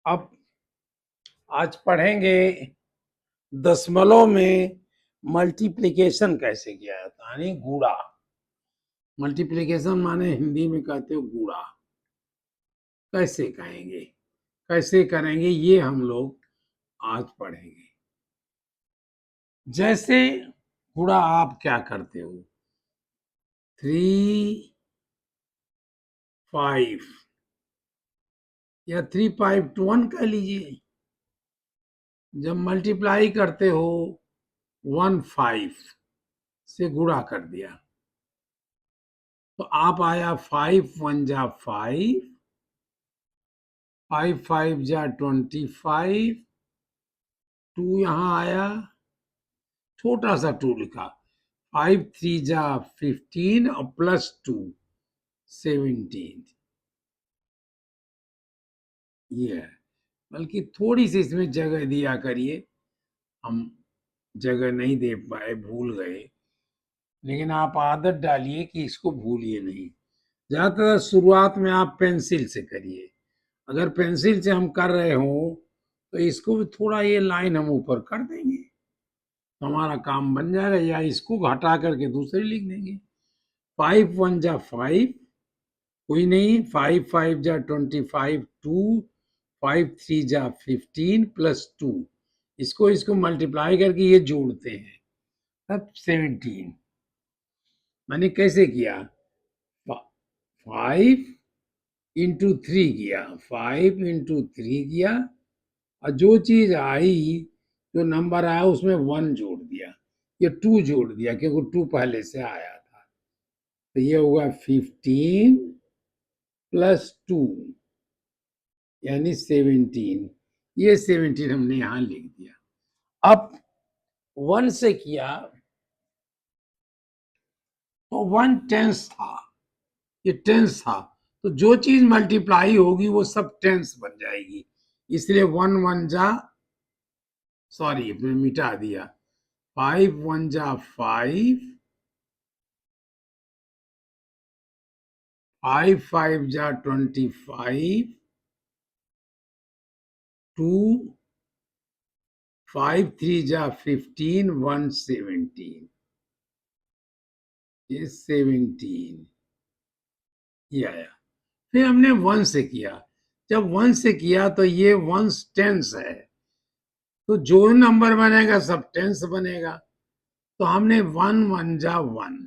अब आज पढ़ेंगे दशमलव में मल्टीप्लिकेशन कैसे किया जाता है, यानी गुणा। मल्टीप्लिकेशन माने हिंदी में कहते हो गुणा। कैसे कहेंगे, कैसे करेंगे, ये हम लोग आज पढ़ेंगे। जैसे गुणा आप क्या करते हो, 3 5 या 3 5 कह लीजिए। जब मल्टीप्लाई करते हो 1 5 से गुणा कर दिया तो आप आया 5 1 जा 5, 5 5 जा 25, 2 यहाँ आया, छोटा सा 2 लिखा, 5 3 जा 15 और +2 17। ये है, बल्कि थोड़ी सी इसमें जगह दिया करिए, हम जगह नहीं दे पाए, भूल गए, लेकिन आप आदत डालिए कि इसको भूलिए नहीं। ज्यादातर शुरुआत में आप पेंसिल से करिए। अगर पेंसिल से हम कर रहे हो तो इसको भी थोड़ा ये लाइन हम ऊपर कर देंगे तो हमारा काम बन जाएगा, या इसको हटा करके दूसरी लिख देंगे। 5 1 जा 5, कोई नहीं, 5 5 जा 25 2, 5 3 जा 15 +2, इसको मल्टीप्लाई करके ये जोड़ते हैं, तब 17। मैंने कैसे किया, 5 × 3 किया, 5 × 3 किया, और जो चीज आई, जो नंबर आया उसमें 1 जोड़ दिया, ये 2 जोड़ दिया क्योंकि 2 पहले से आया था, तो ये होगा 15 +2 यानी 17। ये 17 हमने यहां लिख दिया। अब 1 से किया तो 1/10 था, ये 10 था, तो जो चीज मल्टीप्लाई होगी वो सब 10 बन जाएगी, इसलिए 1 1 जा, सॉरी मिटा दिया, 5 1 जा 5, 5 5 जा 25, 2, 5 3 जा 15, 1 17, ये 17 ये आया। फिर हमने 1 से किया, जब 1 से किया तो ये 1/10 है, तो जो नंबर बनेगा सब 10 बनेगा, तो हमने 1 1 जा 1,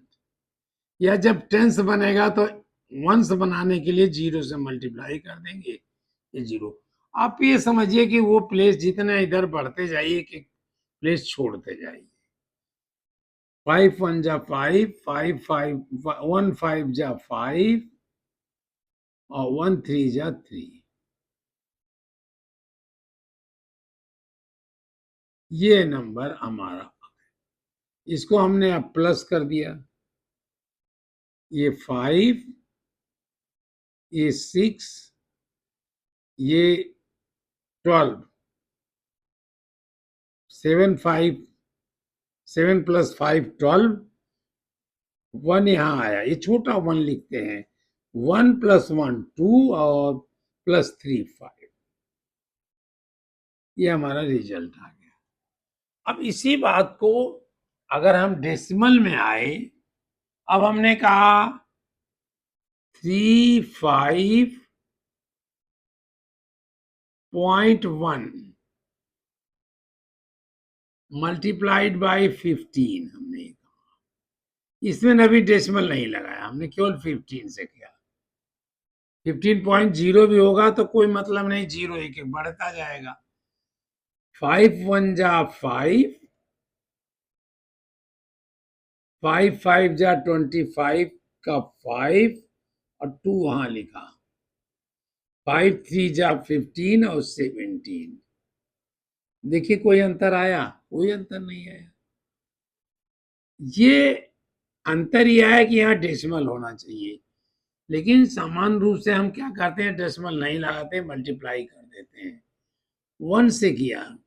या जब 10 बनेगा तो 1 बनाने के लिए 0 से मल्टीप्लाई कर देंगे, ये 0। आप ये समझिए कि वो प्लेस जितना इधर बढ़ते जाइए कि प्लेस छोड़ते जाइए। 5 1 जा 5, 5 5 1 5 जा 5 और 1 3 जा 3, ये नंबर हमारा, इसको हमने अब प्लस कर दिया, ये 5, ये 6, ये 12, 7 5, 7 + 5 12, 1 यहाँ आया, ये छोटा 1 लिखते हैं, 1 + 1 2 और +3 5, ये हमारा रिजल्ट आ गया। अब इसी बात को अगर हम डेसिमल में आए, अब हमने कहा 35.1 मल्टीप्लाइड बाय 15, हमने कहा, इसमें अभी डेसिमल नहीं लगाया, हमने केवल 15 से किया। 15.0 भी होगा तो कोई मतलब नहीं, 0 एक एक बढ़ता जाएगा। 5 1 जा 5, 5 5 जा 25 का 5 और 2 वहां लिखा, 5 3 जा 15 और 17। देखिए कोई अंतर आया, कोई अंतर नहीं आया। ये अंतर यह है कि यहाँ डेसिमल होना चाहिए, लेकिन सामान्य रूप से हम क्या करते हैं, डेसिमल नहीं लगाते, मल्टीप्लाई कर देते हैं। 1 से किया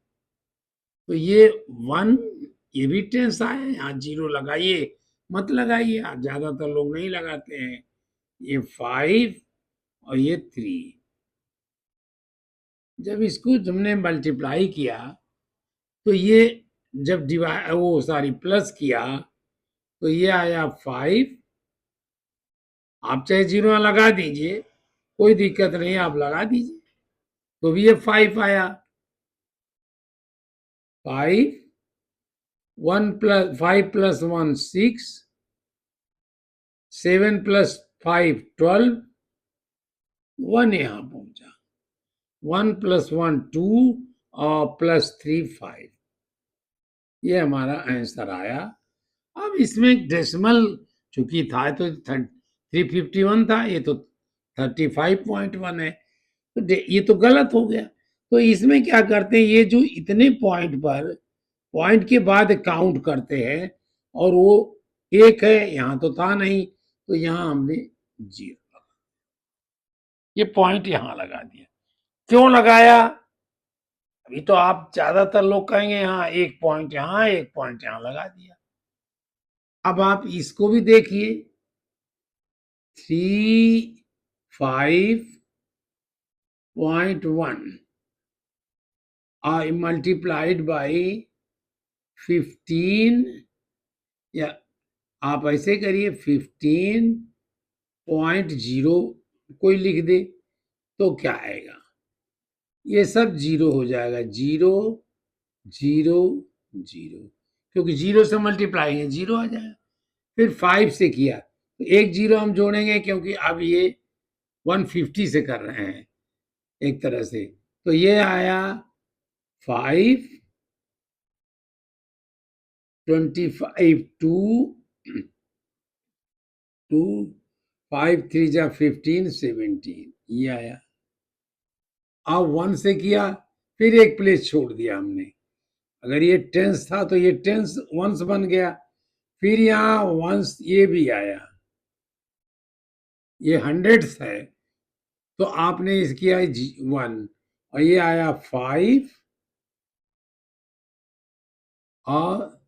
तो ये 1, ये भी 10 आया, यहाँ 0 लगाइए, मत लगाइए, ज्यादातर लोग नहीं लगाते हैं। ये 5 और ये 3, जब इसको हमने मल्टीप्लाई किया तो ये जब डिवाइड वो सॉरी प्लस किया तो ये आया 5। आप चाहे जीरो लगा दीजिए, कोई दिक्कत नहीं, आप लगा दीजिए, तो भी ये 5 आया। 5, 5 + 1 6, 7 + 5 12, 1 यहां पहुंचा, 1 + 1 2 और +3 5, ये हमारा आंसर आया। अब इसमें डेसिमल चूंकि था तो 351 था, ये तो 35.1 है, तो ये तो गलत हो गया। तो इसमें क्या करते हैं, ये जो इतने पॉइंट पर पॉइंट के बाद काउंट करते हैं, और वो एक है, यहां तो था नहीं, तो यहां हमने जीरो, ये पॉइंट यहां लगा दिया। क्यों लगाया? अभी तो आप ज्यादातर लोग कहेंगे यहाँ एक पॉइंट, यहां एक पॉइंट यहां लगा दिया। अब आप इसको भी देखिए, 35.1 मल्टीप्लाइड बाई 15, या आप ऐसे करिए 15.0 कोई लिख दे तो क्या आएगा, ये सब जीरो हो जाएगा, 0 0 0, क्योंकि जीरो से मल्टीप्लाई है, जीरो आ जाएगा। फिर 5 से किया तो एक जीरो हम जोड़ेंगे, क्योंकि अब ये 150 से कर रहे हैं एक तरह से, तो ये आया 5 25 2 2 5 3 जा 15 17, ये आया। अब 1 से किया, फिर एक प्लेस छोड़ दिया हमने, अगर ये टेंस था तो ये टेंस वंस बन गया, फिर यहाँ वंस ये भी आया, ये हंड्रेड्स है, तो आपने इस किया 1, और ये आया 5 और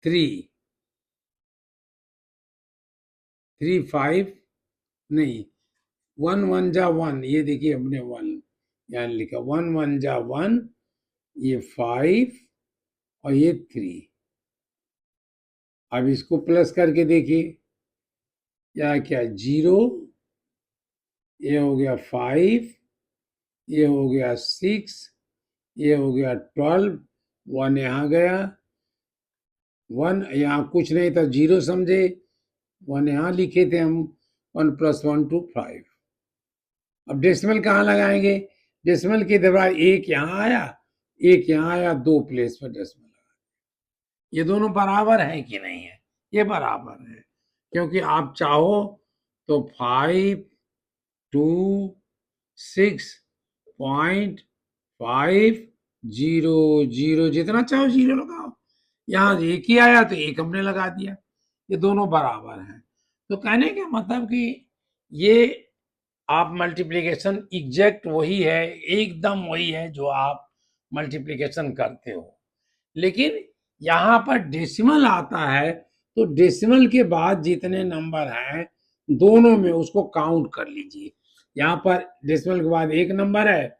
3 3 5 नहीं, 1 1 जा 1, ये देखिए हमने 1 यहाँ लिखा, 1 1 जा 1, ये 5 और ये 3। अब इसको प्लस करके देखिए, या क्या 0, ये हो गया 5, ये हो गया 6, ये हो गया 12, 1 यहाँ गया, 1 यहाँ कुछ नहीं था, 0 समझे, 1 यहाँ लिखे थे हम, 1 + 1 2 5। अब डेसिमल कहाँ लगाएंगे? डेसिमल के दौरान एक यहाँ आया, एक यहाँ आया, दो प्लेस पर डेसिमल लगा, ये दोनों बराबर है कि नहीं है? ये बराबर है, क्योंकि आप चाहो तो 5 2 6.5 0 जितना चाहो जीरो लगाओ, यहाँ एक ही आया तो एक हमने लगा दिया, ये दोनों बराबर हैं। तो कहने का मतलब कि ये आप मल्टीप्लिकेशन एग्जैक्ट वही है, एकदम वही है जो आप मल्टीप्लिकेशन करते हो, लेकिन यहाँ पर डेसिमल आता है, तो डेसिमल के बाद जितने नंबर हैं दोनों में उसको काउंट कर लीजिए। यहाँ पर डेसिमल के बाद एक नंबर है,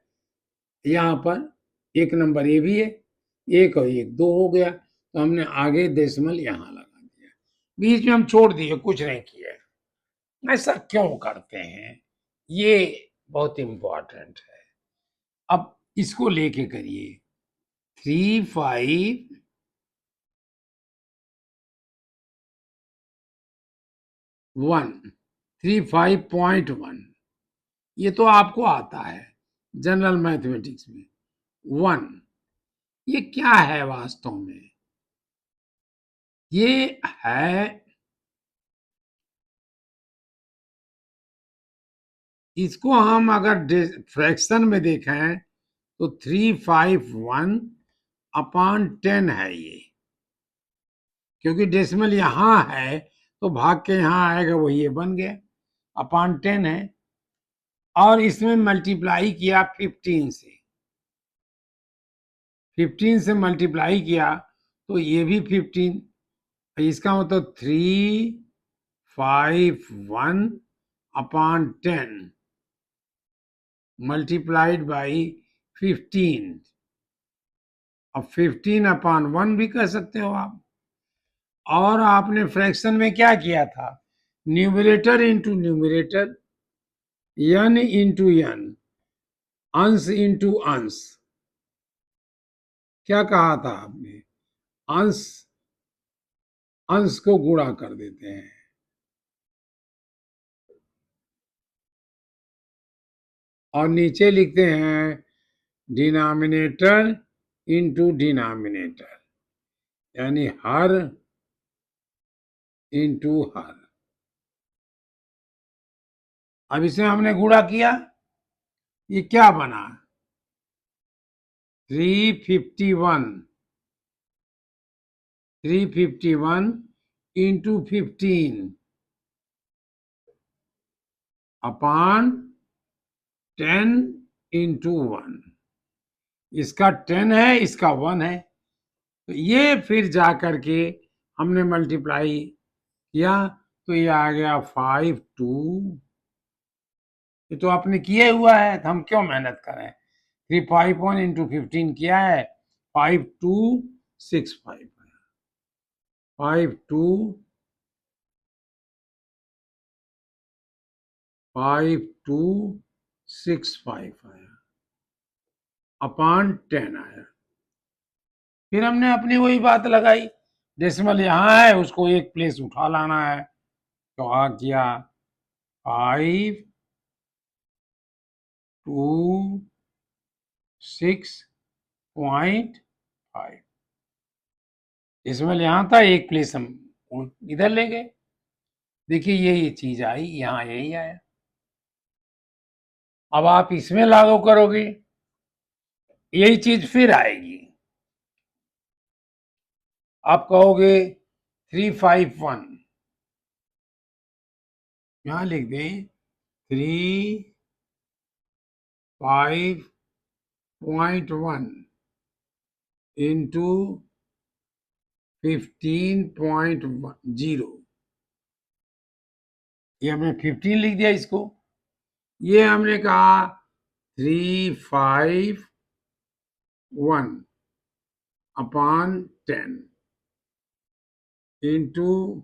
यहाँ पर एक नंबर ये भी है, एक और एक दो हो गया, तो हमने आगे डेसिमल यहाँ लगा दिया, बीच में हम छोड़ दिए, कुछ नहीं किया। ऐसा क्यों करते हैं, ये बहुत इंपॉर्टेंट है। अब इसको लेके करिए, 3 5 1 35.1, ये तो आपको आता है जनरल मैथमेटिक्स में। 1 ये क्या है वास्तव में? ये है, इसको हम अगर फ्रैक्शन में देखें तो 351/10 है ये, क्योंकि डेसिमल यहाँ है तो भाग के यहाँ आएगा, वही ये बन गया, अपॉन 10 है, और इसमें मल्टीप्लाई किया 15 से, 15 से मल्टीप्लाई किया तो ये भी 15, इसका मतलब 351/10, मल्टीप्लाइड बाई 15। अब 15/1 भी कह सकते हो आप। और आपने फ्रैक्शन में क्या किया था, numerator into numerator, n into n, अंश इंटू अंश। क्या कहा था आपने, अंश अंश को गुणा कर देते हैं। और नीचे लिखते हैं डिनोमिनेटर इंटू डिनोमिनेटर, यानी हर इंटू हर। अब इसे हमने गुणा किया, ये क्या बना, 351 इंटू 15 अपॉन 10 इंटू 1। इसका 10 है, इसका 1 है, तो ये फिर जा करके हमने मल्टीप्लाई किया तो ये आ गया 52। ये तो आपने किया हुआ है, तो हम क्यों मेहनत करें। 351 इंटू 15 किया है, 5265 5265 आया, अपॉन 10 आया। फिर हमने अपनी वही बात लगाई, डेसिमल यहाँ है, उसको एक प्लेस उठा लाना है, तो आ किया 526.5। डेसिमल यहाँ था, एक प्लेस हम इधर ले गए। देखिए ये चीज आई, यहाँ यही आया। अब आप इसमें लागू करोगे, यही चीज फिर आएगी। आप कहोगे 351, यहां लिख दें 3.5.1 इंटू 15.0। ये हमने 15 लिख दिया इसको। ये हमने कहा 351 अपॉन 10 इंटू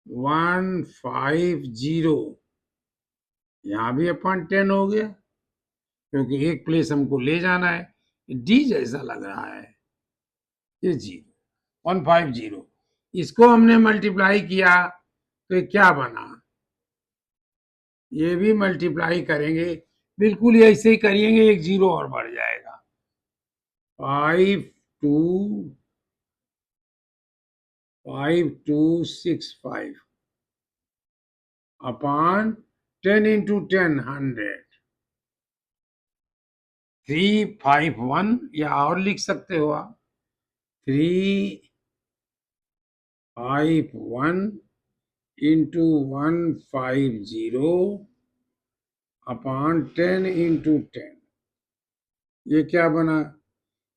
150, यहां भी अपॉन 10 हो गया, क्योंकि एक प्लेस हमको ले जाना है। डी जैसा लग रहा है ये 0, 150। इसको हमने मल्टीप्लाई किया तो ये क्या बना, ये भी मल्टीप्लाई करेंगे, बिल्कुल ऐसे ही करिएंगे, एक 0 और बढ़ जाएगा। 5265 अपॉन 10 इंटू 10 100। 351, या और लिख सकते हो आप 351 इंटू 150 अपॉन 10 इंटू 10। ये क्या बना,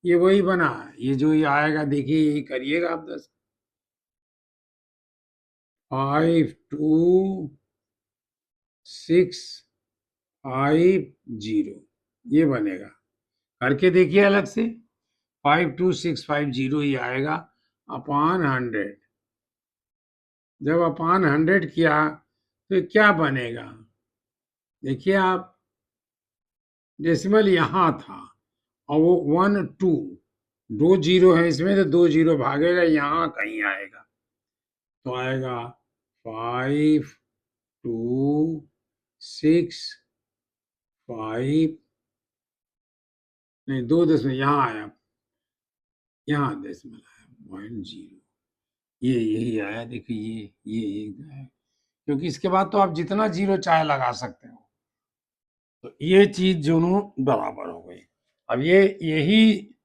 ये वही बना, ये जो ये आएगा देखिए, यही करिएगा आप 10। 5265 ये बनेगा, करके देखिए अलग से। 52650 ही आएगा अपॉन 100। जब अपॉन 100 किया तो क्या बनेगा, देखिए आप, डेसिमल यहां था और वो 1 2, 2 0 है इसमें, तो 2 0 भागेगा, यहां कहीं आएगा, तो आएगा 5265, नहीं 2 दशमलव यहाँ आया, यहाँ दशमलव आया 0, ये यही आया, देखिए ये है, क्योंकि इसके बाद तो आप जितना 0 चाहे लगा सकते हो। तो ये चीज दोनों बराबर हो गई। अब ये यही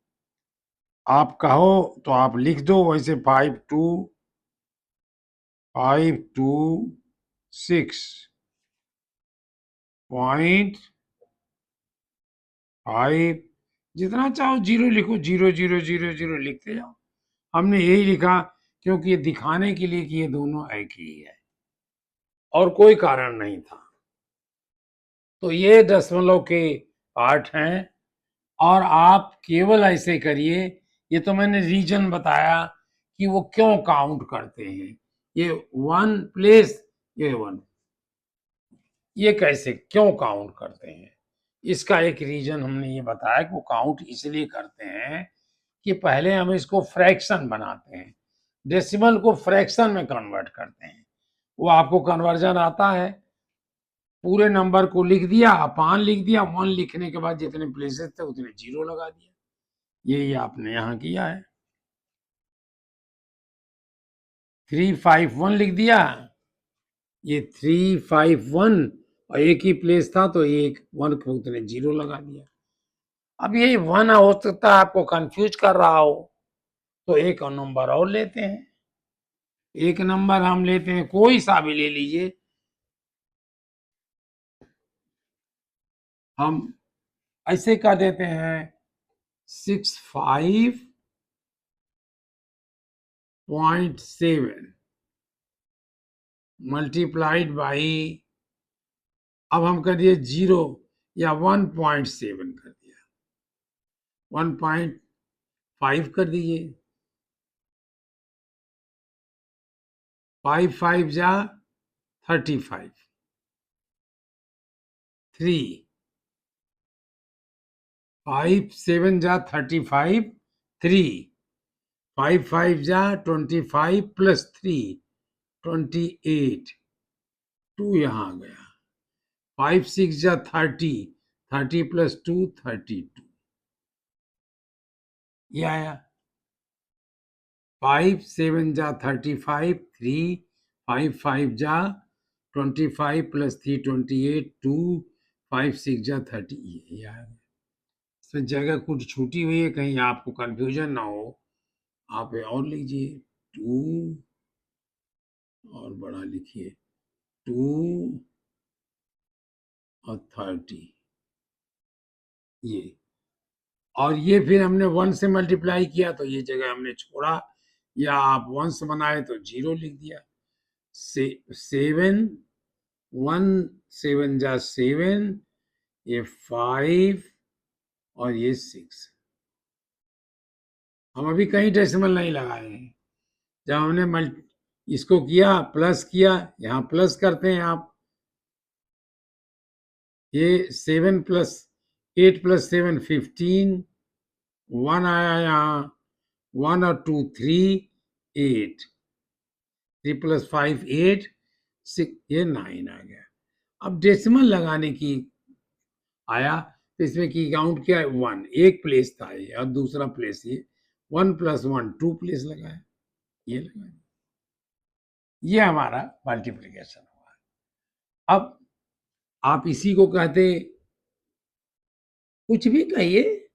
आप कहो तो आप लिख दो वैसे, 5 जितना चाहो 0 लिखो, 0 0 0 0 लिखते जाओ। हमने यही लिखा क्योंकि ये दिखाने के लिए कि ये दोनों एक ही है, और कोई कारण नहीं था। तो ये दशमलव के पार्ट हैं। और आप केवल ऐसे करिए, ये तो मैंने रीजन बताया कि वो क्यों काउंट करते हैं। ये 1 प्लेस, ये 1, ये कैसे क्यों काउंट करते हैं, इसका एक रीजन हमने ये बताया कि वो काउंट इसलिए करते हैं कि पहले हम इसको फ्रैक्शन बनाते हैं, डेसिमल को फ्रैक्शन में कन्वर्ट करते हैं। वो आपको कन्वर्जन आता है, पूरे नंबर को लिख दिया, अपान लिख दिया, 1 लिखने के बाद जितने प्लेसेस थे उतने 0 लगा दिया। यही आपने यहाँ किया है। 351 लिख दिया, ये 351 और एक ही प्लेस था तो एक 1 को उतने 0 लगा दिया। अब ये 1 हो सकता है आपको कंफ्यूज कर रहा हो, तो एक नंबर और लेते हैं। एक नंबर हम लेते हैं, कोई सा भी ले लीजिए। हम ऐसे कर देते हैं 65.7 मल्टीप्लाइड बाई, अब हम कर दिए 0 या 1.7 कर दिया, 1.5 कर दीजिए। 5 5 जा 35, 3 5 7 जा 35, 3 5 5 जा 25 प्लस 3 28, 2 यहाँ आ गया। 5 6 जा 30, 30 प्लस 2 32, ये आया। 5 7 जा 35, 3 5 5 जा 25 प्लस 3 28, 2 5 6 जा 30, ये आया। इसमें जगह कुछ छूटी हुई है, कहीं आपको कंफ्यूजन ना हो, आप और लीजिए 2 और बड़ा लिखिए 2 और 30, ये, और ये फिर हमने 1 से मल्टीप्लाई किया तो ये जगह हमने छोड़ा, या आप 1 से बनाए तो 0 लिख दिया। 7 1 7 जा 7, ये 5 और ये 6। हम अभी कहीं डेसिमल नहीं लगाए हैं। जब हमने इसको किया, प्लस किया, यहाँ प्लस करते हैं आप, ये 7 प्लस 8 प्लस 7 15, 1 आया यहाँ, 1 और 2 3, 8, 3 प्लस 5 8, 6, ये 9 आ गया। अब डेसिमल लगाने की आया तो इसमें की काउंट क्या है, 1 एक प्लेस था ये, और दूसरा प्लेस ये 1 प्लस 1 2 प्लेस लगाया, ये लगाया, ये हमारा मल्टीप्लिकेशन हुआ। अब आप इसी को कहते, कुछ भी कहिए,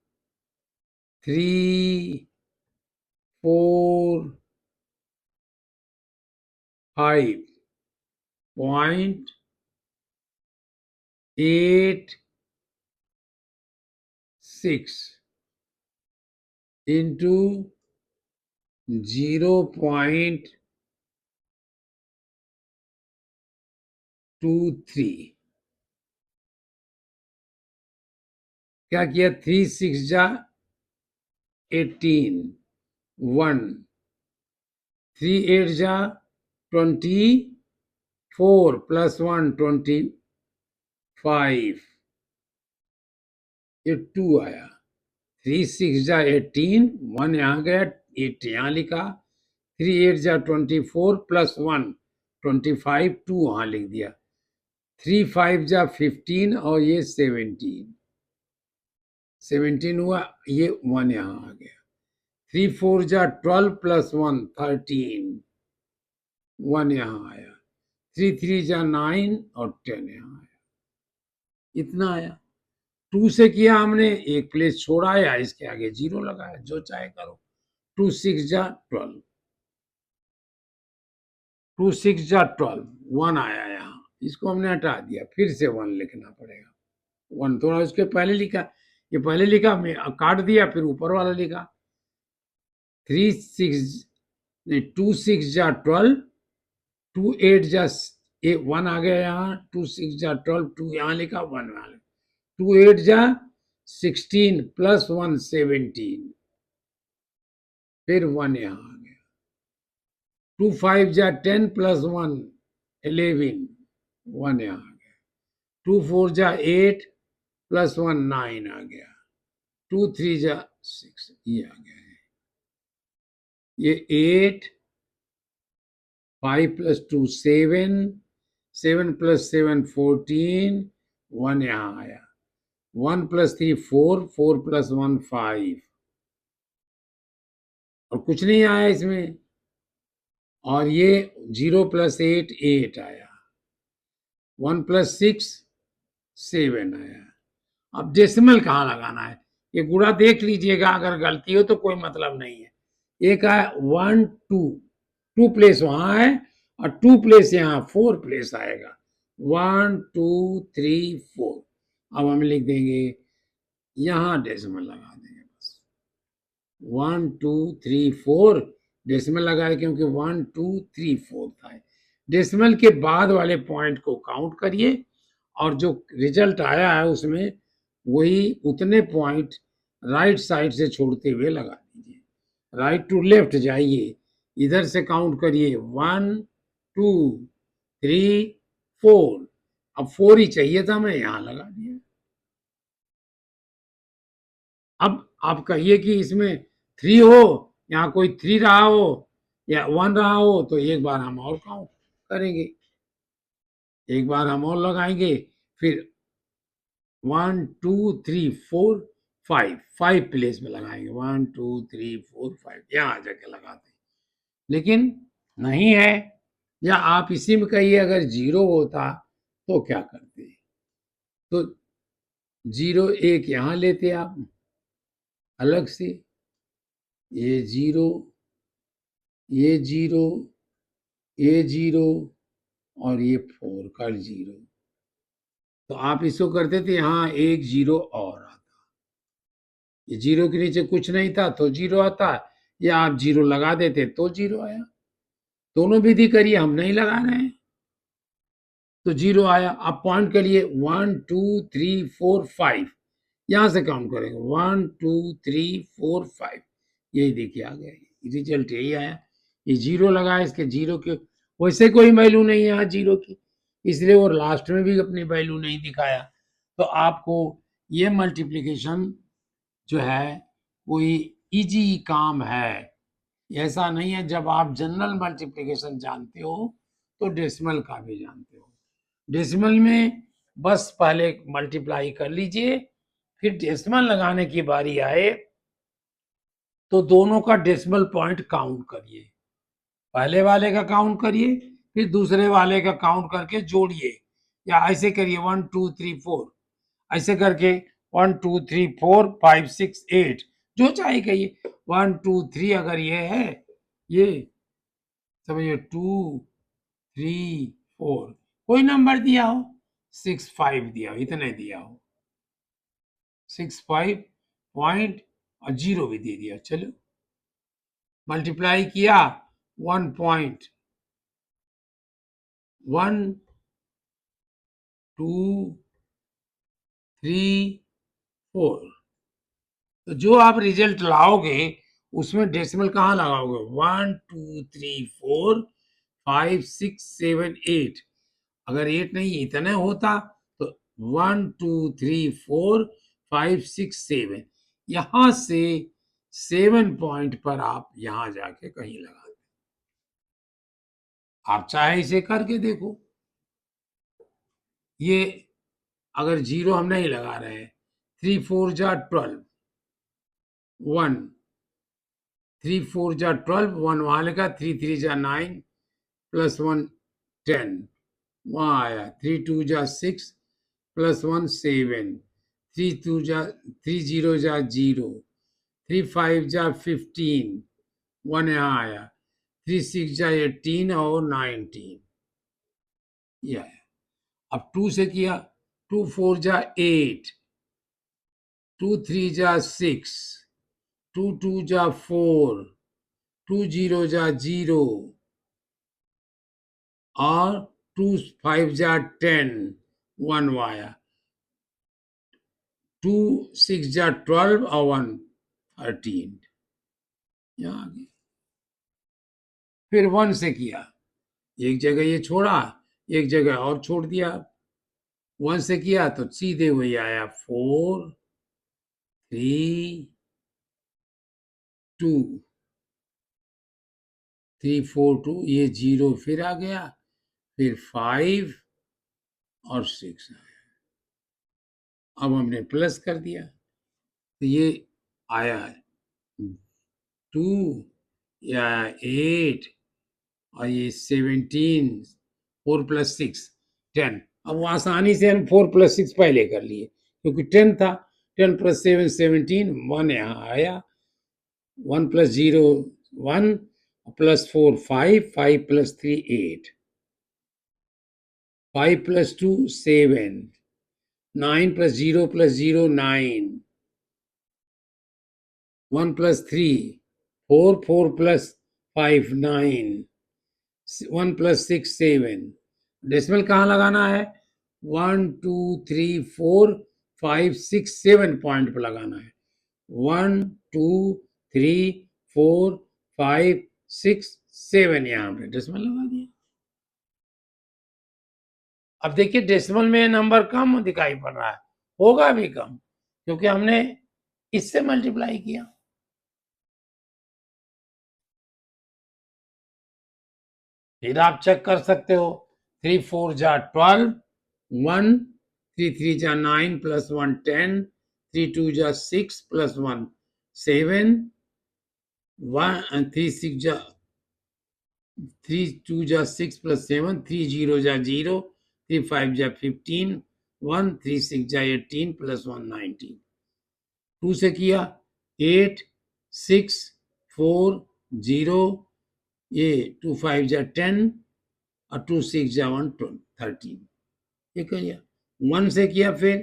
3 4 5.86 into 0.23, क्या किया, 3 6 जा 18, 1 3 8 जा 24 प्लस 1 25, ये 2 आया। 3 6 जा 18, 1 यहाँ गया, 8 यहाँ लिखा, 3 8 जा 24 प्लस 1 25, 2 वहाँ लिख दिया, 3 5 जा 15 और ये 17 हुआ, ये 1 यहाँ आ गया। 3 4 जा 12 प्लस 1 13, 1 यहाँ आया। 3 3 जा 9 और 10 यहाँ आया, इतना आया। 2 से किया हमने, एक प्लेस छोड़ा या इसके आगे 0 लगाया, जो चाहे करो। 2 6 जा 12, 2 6 जा 12, 1 आया यहाँ, इसको हमने हटा दिया, फिर से 1 लिखना पड़ेगा। 1 थोड़ा उसके पहले लिखा, ये पहले लिखा, मैं काट दिया, फिर ऊपर वाला लिखा। 3 6 2 6 जा 12, 2 8 जा ये 1 आ गया यहाँ, 2 6 जा 12, 2 यहाँ लिखा, 1 यहाँ लिखा, 2 8 जा 16 प्लस 1 17, फिर 1 यहाँ आ गया, 2 5 जा 10 प्लस 1 11, 1 यहाँ आ गया, 2 4 जा 8 प्लस 1 9 आ गया, 2 3 जा 6 ये आ गया है, ये 8 5 प्लस 2 7, 7 प्लस 7 14, 1 यहाँ आया, 1 प्लस 3 4, 4 प्लस 1 5, और कुछ नहीं आया इसमें, और ये 0 प्लस 8 8 आया, 1 प्लस 6 7 आया। अब डेसिमल कहाँ लगाना है, ये गुणा देख लीजिएगा, अगर गलती हो तो कोई मतलब नहीं है। एक है 1 2, 2 प्लेस वहां है और 2 प्लेस यहाँ, 4 प्लेस आएगा, 1 2 3 4। अब हम लिख देंगे, यहां डेसिमल लगा देंगे बस, 1 2 3 4 डेसिमल लगाए, क्योंकि 1 2 3 4 था। डेसिमल के बाद वाले पॉइंट को काउंट करिए और जो रिजल्ट आया है उसमें वही उतने पॉइंट राइट साइड से छोड़ते हुए लगा दीजिए, राइट टू लेफ्ट जाइए, इधर से काउंट करिए, 1 2 3 4, अब 4 ही चाहिए था, मैं यहां लगा दिया। अब आप कहिए कि इसमें 3 हो, यहाँ कोई 3 रहा हो या 1 रहा हो, तो एक बार हम और काउंट करेंगे, एक बार हम और लगाएंगे, फिर 1 2 3 4 5, 5 प्लेस में लगाएंगे, 1 2 3 4 5 यहाँ जाके लगाते हैं, लेकिन नहीं है, या आप इसी में कहिए अगर 0 होता तो क्या करते, तो 0 1 यहाँ लेते आप अलग से, ये 0 ये 0 ये 0 और ये 4 का 0, तो आप इसको करते थे, यहाँ एक 0 और आता, ये 0 के नीचे कुछ नहीं था तो 0 आता, या आप 0 लगा देते तो 0 आया, दोनों विधि करिए, हम नहीं लगा रहे हैं तो 0 आया। आप पॉइंट करिए 1 2 3 4 5, यहां से काउंट करेंगे 1 2 3 4 5, यही देखिए आ गया, रिजल्ट यही आया, ये 0 लगा, इसके 0 के वैसे कोई वैल्यू नहीं है यहाँ 0 की, इसलिए वो लास्ट में भी अपनी वैल्यू नहीं दिखाया। तो आपको ये मल्टीप्लिकेशन जो है कोई इजी काम है, ऐसा नहीं है, जब आप जनरल मल्टीप्लिकेशन जानते हो तो डेसिमल का भी जानते हो। डेसिमल में बस पहले मल्टीप्लाई कर लीजिए, फिर डेसिमल लगाने की बारी आए तो दोनों का डेसिमल पॉइंट काउंट करिए, पहले वाले का काउंट करिए, फिर दूसरे वाले का काउंट करके जोड़िए, या ऐसे करिए 1 2 3 4, ऐसे करके 1 2 3 4 5 6 8, जो चाहे कहिए 1 2 3, अगर ये है ये समझिए 2 3 4, कोई नंबर दिया हो, 6 5 दिया हो, इतने दिया हो, 6 5 पॉइंट और 0 भी दे दिया, चलो मल्टीप्लाई किया 1 पॉइंट 1 2 3 4, तो जो आप रिजल्ट लाओगे उसमें डेसिमल कहाँ लगाओगे, 1 2 3 4 5 6 7 8, अगर 8 नहीं इतने होता तो 1 2 3 4 5 6 7, यहां से 7 पॉइंट पर आप यहां जाके कहीं लगा दें, आप चाहे इसे करके देखो, ये अगर 0 हम नहीं लगा रहे हैं, 3 4 जा 12, 1 3 4 जा 12, 1 वहां लिखा, 3 3 जा 9 प्लस 1 10, वहां आया, 3 2 जा 6 प्लस 1 7, 3 2 जा 3 0 जा 0, 3 5 जा 15, 1 यहाँ आया, 3 6 जा 18 और 19, ये आया। अब 2 से किया, 2 4 जा 8, 2 3 जा 6, 2 2 जा 4, 2 0 जा 0 और 2 5 जा 10, 1 आया, 2 6 जा 12 और 1 13, यहाँ आ गया। फिर 1 से किया, एक जगह ये छोड़ा, एक जगह और छोड़ दिया। 1 से किया तो सीधे वही आया, 4 3 2, 3 4 2, ये 0 फिर आ गया, फिर 5 और 6 आया। अब हमने प्लस कर दिया तो ये आया 2, या 8, और ये 17, 4 + 6 10। अब वो आसानी से हम 4 + 6 पहले कर लिए क्योंकि 10 था। 10 + 7 17, 1 यहाँ आया, 1 + 0 1, +4 5, 5 + 3 8, 5 + 2 7, 9 + 0 + 0 9, 1 + 3 4, 4 + 5 9, 1 + 6 7। डेसिमल कहाँ लगाना है? 1 2 3 4 5 6 7 पॉइंट पर लगाना है। 1 2 3 4 5 6 7, यहाँ पे डेसिमल लगा दिया। अब देखिए डेसिमल में नंबर कम दिखाई पड़ रहा है, होगा भी कम क्योंकि हमने इससे मल्टीप्लाई किया। फिर आप चेक कर सकते हो, 3 4 जा 12, 1 3 3 जा 9 + 1 10, 3 2 जा 6 + 1 7, 1 3 6 जा 3 2 जा 6 + 7, 3 0 जा 0, 3 5 जा 15, 1 3 6 जा 18 + 1 19। 2 से किया 8 6 4 0, ये 2 5 जा 10 और 2 6 जा 1 13, ये किया। 1 से किया, फिर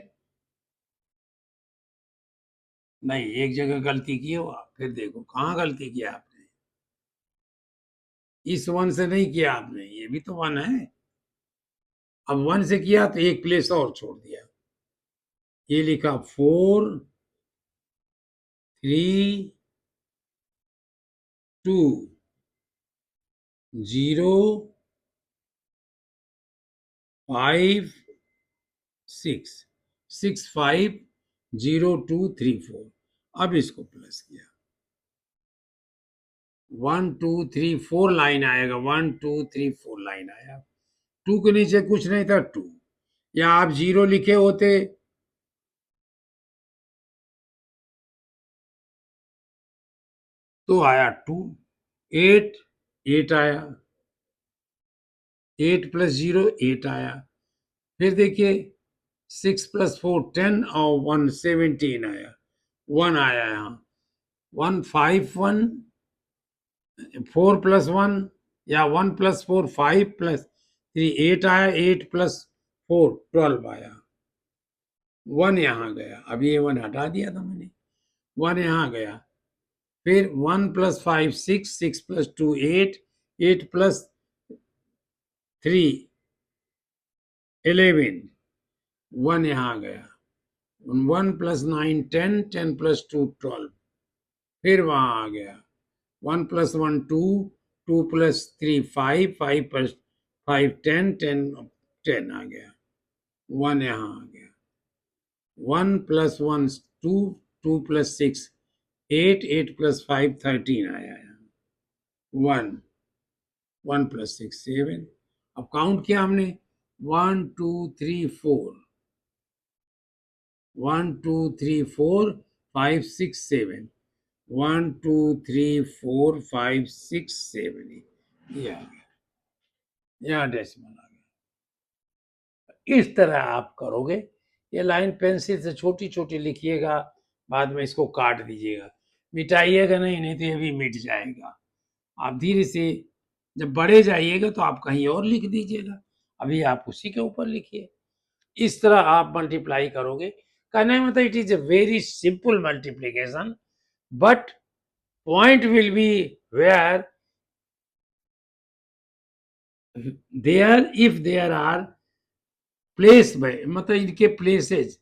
नहीं, एक जगह गलती की हो आप, फिर देखो कहाँ गलती किया आपने। इस 1 से नहीं किया आपने, ये भी तो 1 है। अब 1 से किया तो एक प्लेस और छोड़ दिया, ये लिखा 4 3 2 0 5 6 6 5 0 2 3 4। अब इसको प्लस किया, 1 2 3 4 लाइन आएगा, 1 2 3 4 लाइन आया। 2 के नीचे कुछ नहीं था, 2, या आप 0 लिखे होते तो आया 2, 8 8 आया, 8 + 0 8 आया। फिर देखिए 6 + 4 10 और 1 17 आया, 1 आया यहाँ, 1 5 1 4 + 1, या 1 + 4 5 + 3 8 आया, 8 + 4 12 आया, 1 यहाँ गया। अब ये 1 हटा दिया था मैंने, 1 यहाँ गया। फिर 1 + 5 6, 6 + 2 8, 8 + 3 11, 1 यहाँ गया। 1 + 9 10, 10 + 2 12, फिर वहां आ गया। 1 + 1 2, 2 + 3 5, 5 + 5 10, 10 10 आ गया, 1 यहाँ आ गया। 1 + 1 2, 2 + 6 8, 8 + 5 13 आया यहाँ, 1 1 + 6 7। अब काउंट किया हमने, 1 2 3 4, 1 2 3 4 5 6 7, 1 2 3 4 5 6 7, ये आ गया, यहाँ डेसिमल आ गया। इस तरह आप करोगे, ये लाइन पेंसिल से छोटी छोटी लिखिएगा, बाद में इसको काट दीजिएगा, मिटाइएगा नहीं, नहीं तो ये भी मिट जाएगा। आप धीरे से जब बड़े जाइएगा तो आप कहीं और लिख दीजिएगा, अभी आप उसी के ऊपर लिखिए। इस तरह आप मल्टीप्लाई करोगे। कहने का मतलब it is a very simple multiplication, but point will be where there if there are place में मतलब इनके places,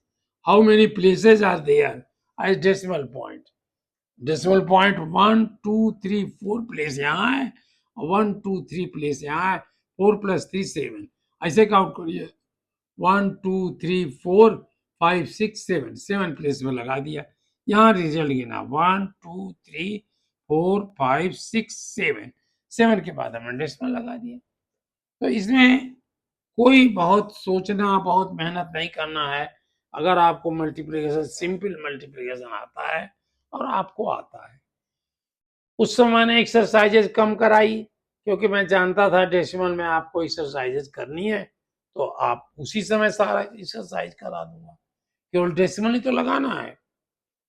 how many places are there as decimal point. Decimal point 1 2 3 4 place यहाँ है, 1 2 3 प्लेस यहाँ है, 4 + 3 7, ऐसे काउंट करिए। 1 2 3 4 5 6 7, 7 प्लेस में लगा दिया। यहाँ रिजल्ट गिना 1 2 3 4 5 6 7, 7 के बाद हमने डेसिमल लगा दिया। तो इसमें कोई बहुत सोचना, बहुत मेहनत नहीं करना है। अगर आपको मल्टीप्लिकेशन, सिंपल मल्टीप्लिकेशन आता है और आपको आता है। उस समय मैंने एक्सरसाइजेज कम कराई क्योंकि मैं जानता था डेसिमल में आपको एक्सरसाइजेज करनी है, तो आप उसी समय सारा एक्सरसाइज करा दूंगा। केवल डेसिमल ही तो लगाना है।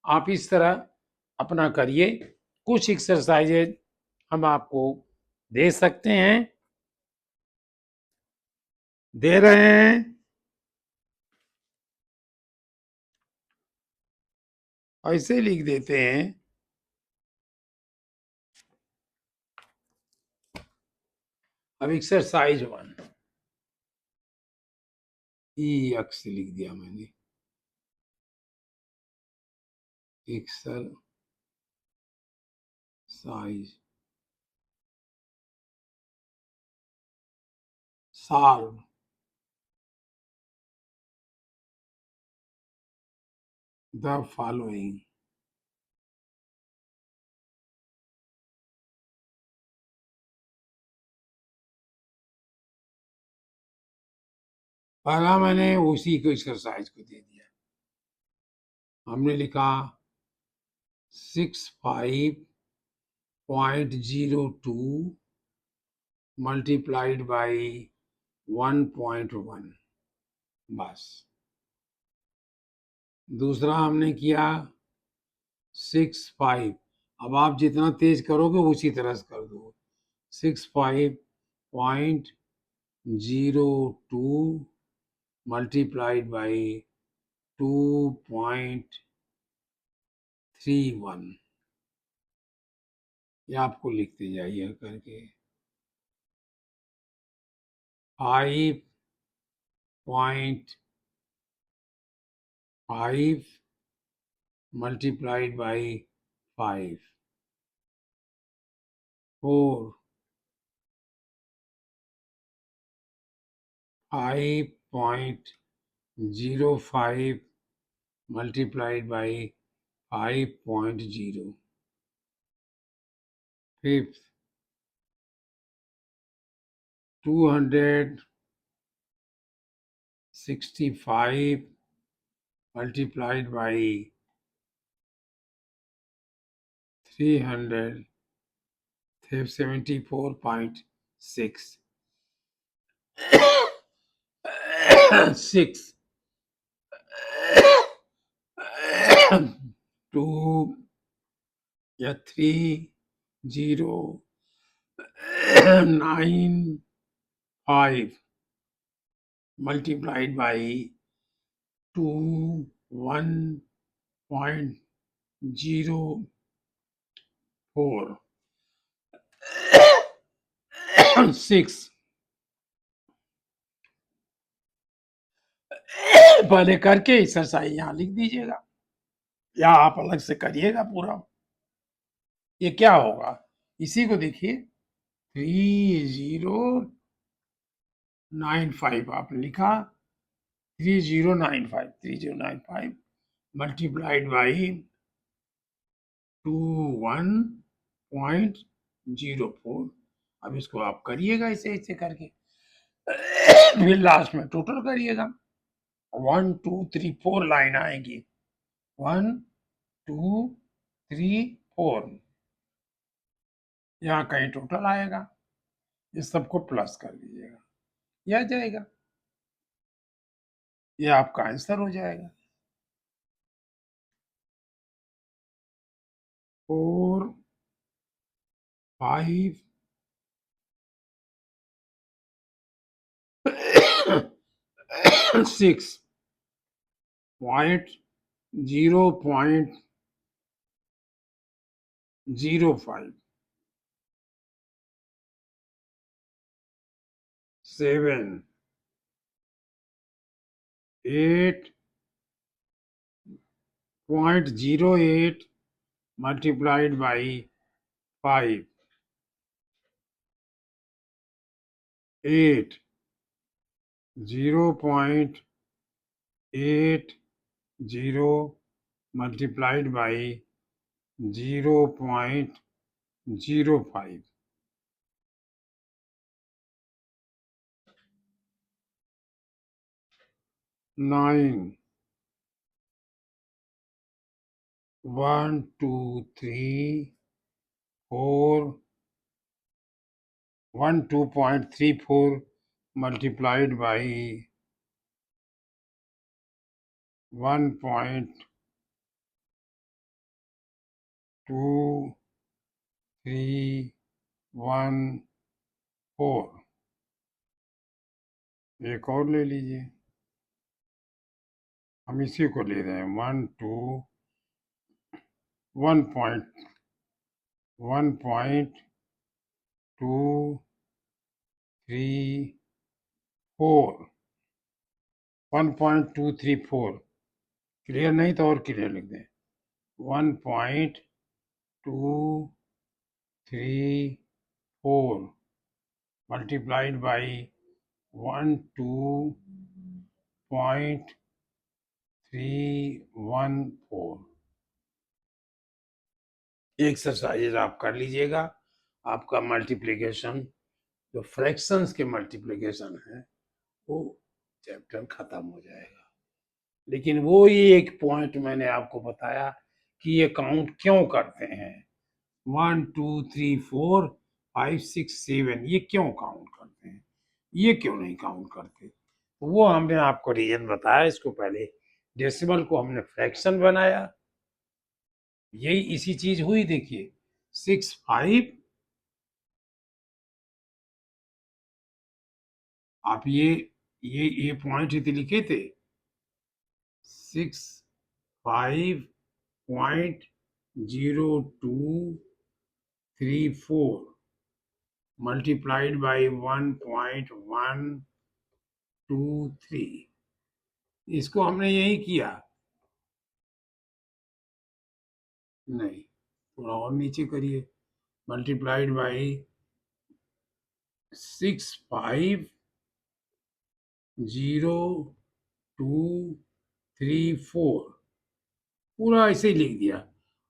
आप इस तरह अपना करिए। कुछ एक्सरसाइजेज हम आपको दे सकते हैं, दे रहे हैं। ऐसे लिख देते हैं। अब एक्सरसाइज 1, ई अक्स लिख दिया मैंने। Exercise solve the following. पहला मैंने उसी को एक्सरसाइज को दे दिया। हमने लिखा 65.02 मल्टीप्लाइड बाई 1.1, बस। दूसरा हमने किया 65, अब आप जितना तेज करोगे उसी तरह से कर दो। 65.02 मल्टीप्लाइड बाई 2.31, ये आपको लिखते जाइए करके। 5.5 multiplied by 5, 4, 5.05 multiplied by 5.0, fifth, 265 multiplied by 374.6, 6, 2 या 3 0 9 5 multiplied by 2 1.04, 6। पहले करके एक्सरसाइज यहाँ लिख दीजिएगा या आप अलग से करिएगा पूरा। ये क्या होगा, इसी को देखिए 3095 आपने लिखा, 3095 मल्टीप्लाइड बाई 21.04। अब इसको आप करिएगा ऐसे ऐसे करके, फिर लास्ट में टोटल करिएगा। 1 2 3 4 लाइन आएगी, 1 2 3 4, यहाँ कहीं टोटल आएगा, इस सबको प्लस कर दीजिएगा, यह आ जाएगा, ये आपका आंसर हो जाएगा। 4 5 6.0.05, 7 8.08 multiplied by 5 8 0.80 multiplied by 0.05 9 1 2 3 4 2.34 multiplied by 1.2314 एक और ले लीजिए, हम इसी को ले रहे हैं 1.234 क्लियर नहीं तो और क्लियर लिख दें 1.234 multiplied by 12.314 एक्सरसाइज आप कर लीजिएगा, आपका मल्टीप्लिकेशन जो फ्रैक्शंस के मल्टीप्लिकेशन है वो चैप्टर खत्म हो जाएगा। लेकिन वो ही एक पॉइंट मैंने आपको बताया कि ये काउंट क्यों करते हैं 1 2 3 4 5 6 7 ये क्यों काउंट करते हैं, ये क्यों नहीं काउंट करते, तो वो हमने आपको रीजन बताया। इसको पहले डेसिमल को हमने फ्रैक्शन बनाया, यही इसी चीज हुई। देखिए 6 5 आप ये पॉइंट इतने लिखे थे 6.5.0234 multiplied by 1.123 इसको हमने यही किया, नहीं थोड़ा और नीचे करिए, मल्टीप्लाइड बाई 6.5.0234 पूरा ऐसे ही लिख दिया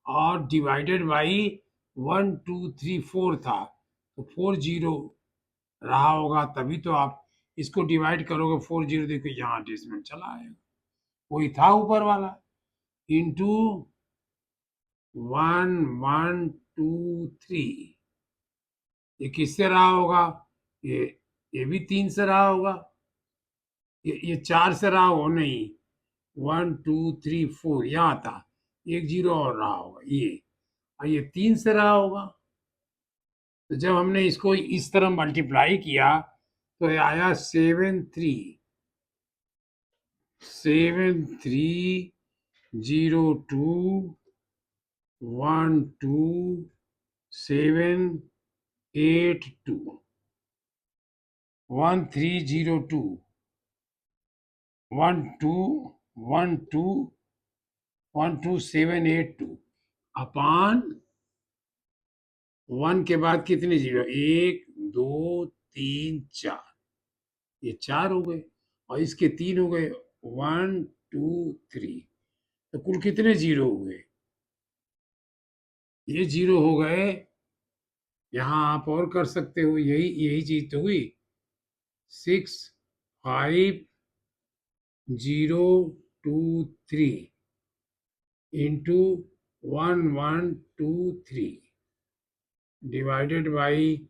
और डिवाइडेड बाई 1234 था तो 40 रहा होगा, तभी तो आप इसको डिवाइड करोगे 40 देखो यहाँ डेसिमल चला आएगा, वही था ऊपर वाला इंटू 1123 ये किससे रहा होगा, ये भी 3 से रहा होगा, ये 4 से रहा हो नहीं 1 2 3 4 यहाँ था, एक जीरो और रहा होगा ये, और ये 3 से रहा होगा। तो जब हमने इसको इस तरह मल्टीप्लाई किया तो ये आया 7302122782 1302 12782 अपान 1 के बाद कितने जीरो 1 2 3 4 ये 4 हो गए और इसके 3 हो गए 1 2 3 तो कुल कितने जीरो हुए, ये जीरो हो गए। यहाँ आप और कर सकते हो, यही यही चीज तो हुई 65023 इंटू 1123 डिवाइडेड बाई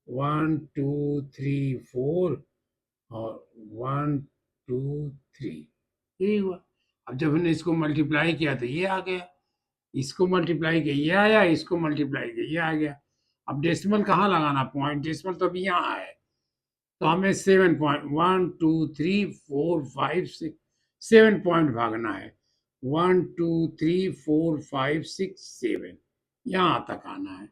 1234 और 123 यही हुआ। अब जब हमने इसको मल्टीप्लाई किया तो ये आ गया, इसको मल्टीप्लाई किया ये आया, इसको मल्टीप्लाई किया ये आ गया। अब डेसिमल कहाँ लगाना, पॉइंट डेसिमल तो अभी यहाँ है, तो हमें 7.1 2 3 4 5 6 7 पॉइंट भागना है 1 2 3 4 5 6 7 यहाँ तक आना है,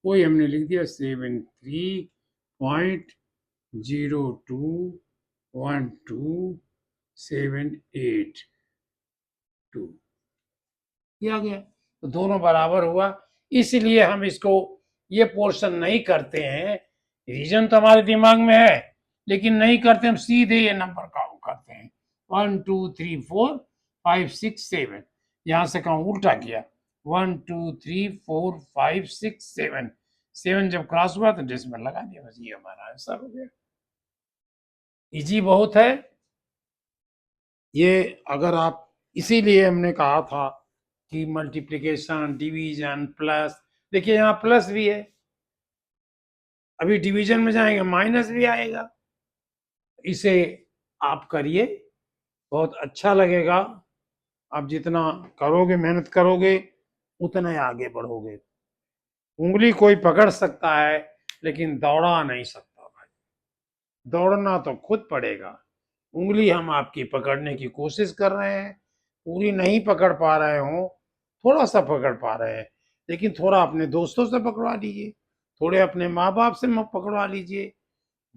कोई हमने लिख दिया 73.1 0212782 किया गया, तो दोनों बराबर हुआ। इसलिए हम इसको ये पोर्शन नहीं करते हैं, रीजन तो हमारे दिमाग में है लेकिन नहीं करते, हम सीधे ये नंबर काउंट करते हैं 1 2 3 4 5 6 7। यहां से काउंट उल्टा किया 1 2 3 4 5 6 7, 7 जब क्रॉस हुआ तो डेसिमल लगा दिया, बस ये हमारा आंसर हो गया। इजी बहुत है ये। अगर आप, इसीलिए हमने कहा था कि मल्टीप्लिकेशन, डिवीजन, प्लस, देखिए यहाँ प्लस भी है, अभी डिवीजन में जाएंगे माइनस भी आएगा। इसे आप करिए, बहुत अच्छा लगेगा। आप जितना करोगे, मेहनत करोगे, उतना ही आगे बढ़ोगे। उंगली कोई पकड़ सकता है लेकिन दौड़ा नहीं सकता भाई, दौड़ना तो खुद पड़ेगा। उंगली हम आपकी पकड़ने की कोशिश कर रहे हैं, पूरी नहीं पकड़ पा रहे हो, थोड़ा सा पकड़ पा रहे हैं, लेकिन थोड़ा अपने दोस्तों से पकड़वा लीजिए, थोड़े अपने माँ बाप से पकड़वा लीजिए,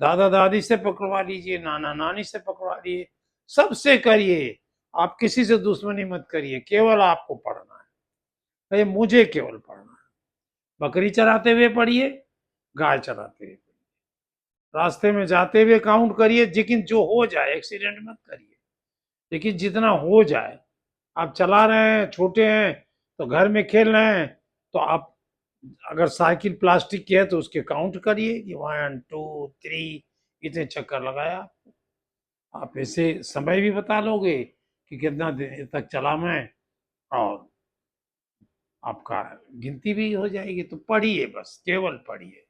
दादा दादी से पकड़वा लीजिए, नाना नानी से पकड़वा लीजिए, सबसे करिए। आप किसी से दुश्मनी मत करिए, केवल आपको पढ़ना है, भाई मुझे केवल पढ़ना है। बकरी चराते हुए पढ़िए, गाय चराते हुए, रास्ते में जाते हुए काउंट करिए, लेकिन जो हो जाए, एक्सीडेंट मत करिए, लेकिन जितना हो जाए। आप चला रहे हैं, छोटे हैं तो घर में खेल रहे हैं, तो आप अगर साइकिल प्लास्टिक की है तो उसके काउंट करिए कि 1 2 3 इतने चक्कर लगाया। आप ऐसे समय भी बता लोगे कि कितना देर तक चला मैं, और आपका गिनती भी हो जाएगी। तो पढ़िए, बस केवल पढ़िए।